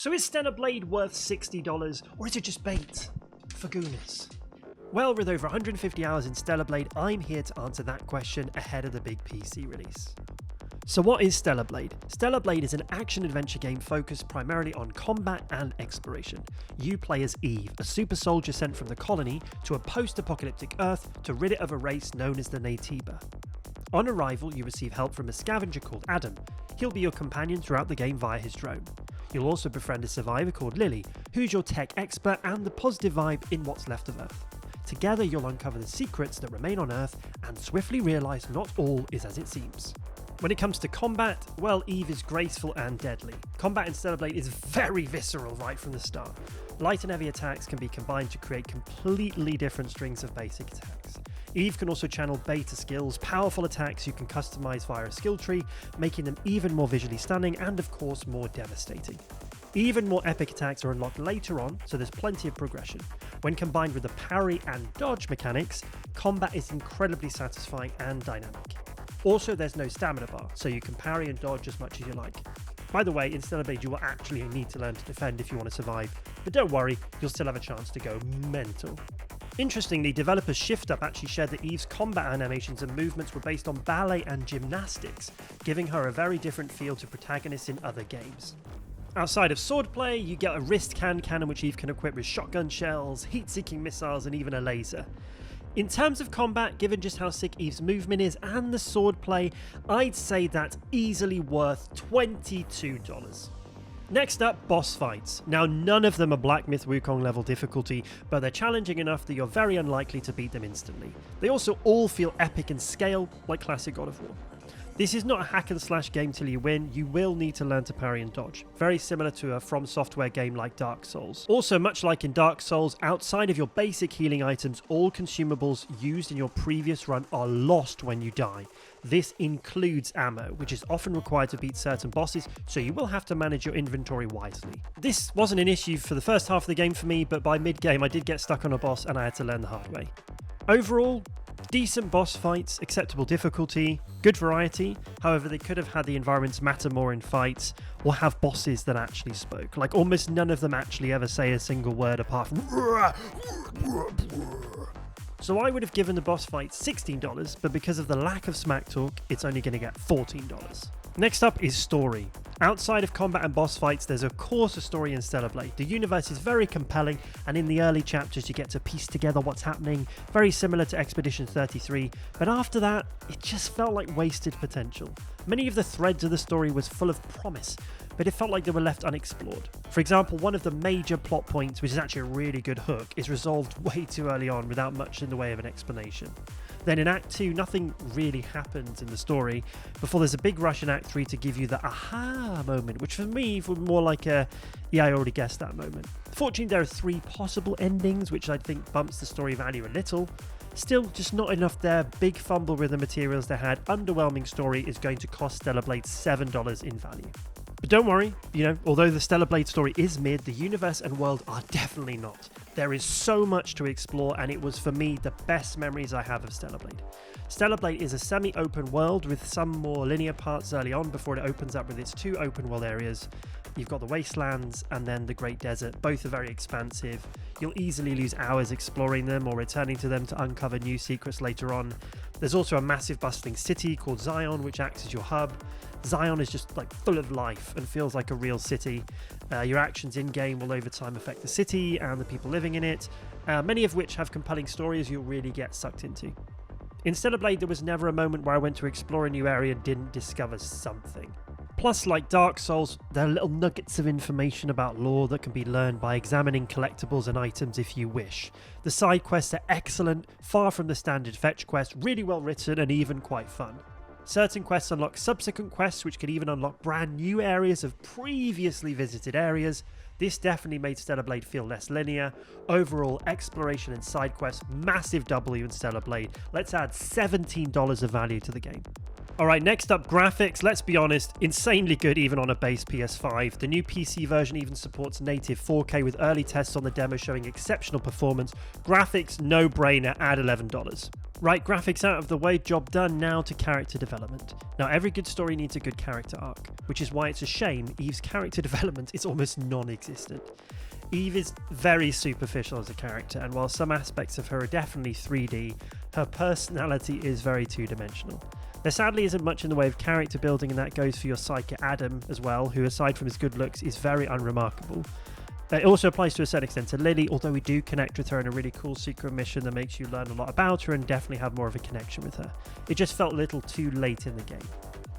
So is Stellar Blade worth $60, or is it just bait for gooners? Well, with over 150 hours in Stellar Blade, I'm here to answer that question ahead of the big PC release. So what is Stellar Blade? Stellar Blade is an action-adventure game focused primarily on combat and exploration. You play as Eve, a super soldier sent from the colony to a post-apocalyptic Earth to rid it of a race known as the Naytiba. On arrival, you receive help from a scavenger called Adam. He'll be your companion throughout the game via his drone. You'll also befriend a survivor called Lily, who's your tech expert and the positive vibe in what's left of Earth. Together, you'll uncover the secrets that remain on Earth and swiftly realise not all is as it seems. When it comes to combat, well, Eve is graceful and deadly. Combat in Stellar Blade is very visceral right from the start. Light and heavy attacks can be combined to create completely different strings of basic attacks. Eve can also channel beta skills, powerful attacks you can customize via a skill tree, making them even more visually stunning and of course more devastating. Even more epic attacks are unlocked later on, so there's plenty of progression. When combined with the parry and dodge mechanics, combat is incredibly satisfying and dynamic. Also, there's no stamina bar, so you can parry and dodge as much as you like. By the way, in Stellar Blade you will actually need to learn to defend if you want to survive, but don't worry, you'll still have a chance to go mental. Interestingly, developers ShiftUp actually shared that Eve's combat animations and movements were based on ballet and gymnastics, giving her a very different feel to protagonists in other games. Outside of swordplay, you get a wrist cannon which Eve can equip with shotgun shells, heat-seeking missiles and even a laser. In terms of combat, given just how sick Eve's movement is and the swordplay, I'd say that's easily worth $22. Next up, boss fights. Now, none of them are Black Myth Wukong level difficulty, but they're challenging enough that you're very unlikely to beat them instantly. They also all feel epic in scale, like classic God of War. This is not a hack and slash game till you win, you will need to learn to parry and dodge, very similar to a From Software game like Dark Souls. Also, much like in Dark Souls, outside of your basic healing items, all consumables used in your previous run are lost when you die. This includes ammo, which is often required to beat certain bosses, so you will have to manage your inventory wisely. This wasn't an issue for the first half of the game for me, but by mid-game I did get stuck on a boss and I had to learn the hard way. Overall, decent boss fights, acceptable difficulty, good variety. However, they could have had the environments matter more in fights or have bosses that actually spoke. Like almost none of them actually ever say a single word apart from So I would have given the boss fight $16, but because of the lack of smack talk, it's only going to get $14. Next up is story. Outside of combat and boss fights, there's of course a story in Stellar Blade. The universe is very compelling, and in the early chapters you get to piece together what's happening, very similar to Expedition 33, but after that, it just felt like wasted potential. Many of the threads of the story was full of promise, but it felt like they were left unexplored. For example, one of the major plot points, which is actually a really good hook, is resolved way too early on without much in the way of an explanation. Then in Act 2, nothing really happens in the story before there's a big rush in Act 3 to give you the aha moment, which for me was more like a, yeah, I already guessed that moment. Fortunately, there are 3 possible endings, which I think bumps the story value a little. Still, just not enough there, big fumble with the materials they had, underwhelming story is going to cost Stellar Blade $7 in value. But don't worry, although the Stellar Blade story is mid, the universe and world are definitely not. There is so much to explore, and it was for me the best memories I have of Stellar Blade. Stellar Blade is a semi-open world with some more linear parts early on before it opens up with its 2 open world areas. You've got the Wastelands and then the Great Desert, both are very expansive. You'll easily lose hours exploring them or returning to them to uncover new secrets later on. There's also a massive bustling city called Zion, which acts as your hub. Zion is just like full of life and feels like a real city. Your actions in-game will over time affect the city and the people living in it, many of which have compelling stories you'll really get sucked into. In Stellar Blade, there was never a moment where I went to explore a new area and didn't discover something. Plus, like Dark Souls, there are little nuggets of information about lore that can be learned by examining collectibles and items if you wish. The side quests are excellent, far from the standard fetch quest, really well written and even quite fun. Certain quests unlock subsequent quests, which can even unlock brand new areas of previously visited areas. This definitely made Stellar Blade feel less linear. Overall, exploration and side quests, massive W in Stellar Blade. Let's add $17 of value to the game. Alright, next up, graphics. Let's be honest, insanely good even on a base PS5. The new PC version even supports native 4K with early tests on the demo showing exceptional performance. Graphics, no brainer, add $11. Right, graphics out of the way, job done. Now to character development. Now, every good story needs a good character arc, which is why it's a shame Eve's character development is almost non-existent. Eve is very superficial as a character, and while some aspects of her are definitely 3D, her personality is very two-dimensional. There sadly isn't much in the way of character building, and that goes for your psychic Adam as well, who aside from his good looks is very unremarkable. It also applies to a certain extent to Lily, although we do connect with her in a really cool secret mission that makes you learn a lot about her and definitely have more of a connection with her. It just felt a little too late in the game.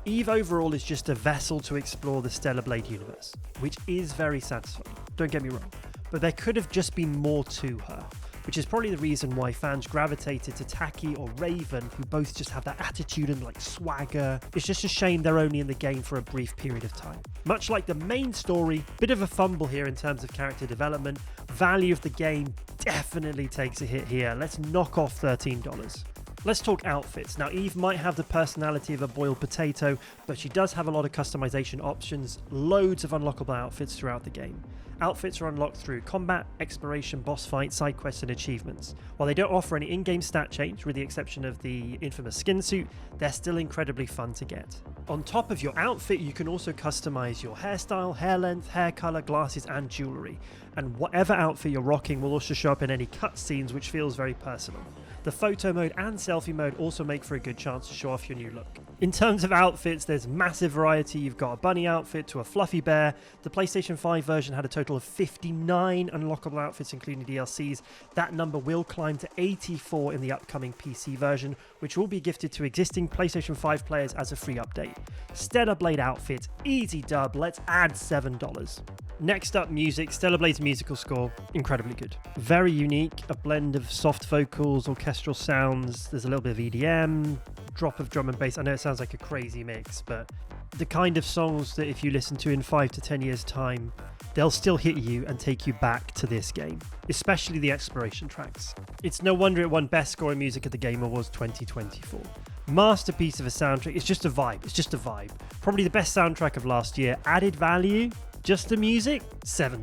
Eve overall is just a vessel to explore the Stellar Blade universe, which is very satisfying, don't get me wrong, but there could have just been more to her, which is probably the reason why fans gravitated to Taki or Raven, who both just have that attitude and like swagger. It's just a shame they're only in the game for a brief period of time. Much like the main story, bit of a fumble here in terms of character development. Value of the game definitely takes a hit here. Let's knock off $13. Let's talk outfits. Now, Eve might have the personality of a boiled potato, but she does have a lot of customization options, loads of unlockable outfits throughout the game. Outfits are unlocked through combat, exploration, boss fights, side quests, and achievements. While they don't offer any in-game stat change, with the exception of the infamous skin suit, they're still incredibly fun to get. On top of your outfit, you can also customize your hairstyle, hair length, hair color, glasses, and jewelry. And whatever outfit you're rocking will also show up in any cutscenes, which feels very personal. The photo mode and selfie mode also make for a good chance to show off your new look. In terms of outfits, there's massive variety. You've got a bunny outfit to a fluffy bear. The PlayStation 5 version had a total of 59 unlockable outfits, including DLCs. That number will climb to 84 in the upcoming PC version, which will be gifted to existing PlayStation 5 players as a free update. Stellar Blade outfit, easy dub, let's add $7. Next up, music. Stellar Blade's musical score, incredibly good. Very unique, a blend of soft vocals, orchestral sounds, there's a little bit of EDM, drop of drum and bass. I know it sounds like a crazy mix, but the kind of songs that if you listen to in 5 to 10 years' time, they'll still hit you and take you back to this game, especially the exploration tracks. It's no wonder it won Best Score in Music at the Game Awards 2024. Masterpiece of a soundtrack. It's just a vibe. Probably the best soundtrack of last year. Added value, just the music, $7.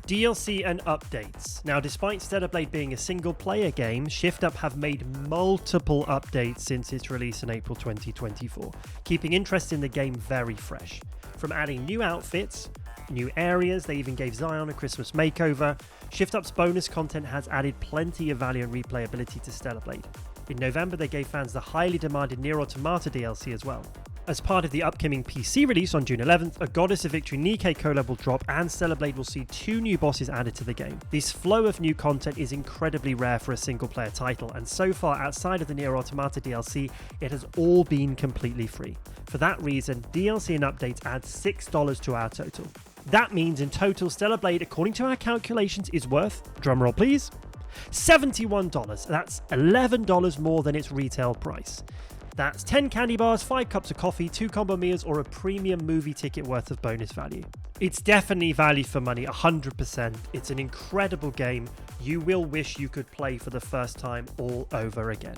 DLC and updates. Now, despite Stellar Blade being a single-player game, Shift Up have made multiple updates since its release in April 2024, keeping interest in the game very fresh. From adding new outfits, new areas, they even gave Zion a Christmas makeover. Shift Up's bonus content has added plenty of value and replayability to Stellar Blade. In November, they gave fans the highly demanded Nier Automata DLC as well. As part of the upcoming PC release on June 11th, a Goddess of Victory Nikke collab will drop and Stellar Blade will see 2 new bosses added to the game. This flow of new content is incredibly rare for a single-player title, and so far outside of the Nier Automata DLC, it has all been completely free. For that reason, DLC and updates add $6 to our total. That means in total, Stellar Blade, according to our calculations, is worth, drumroll please, $71. That's $11 more than its retail price. That's 10 candy bars, 5 cups of coffee, 2 combo meals, or a premium movie ticket worth of bonus value. It's definitely value for money, 100%. It's an incredible game you will wish you could play for the first time all over again.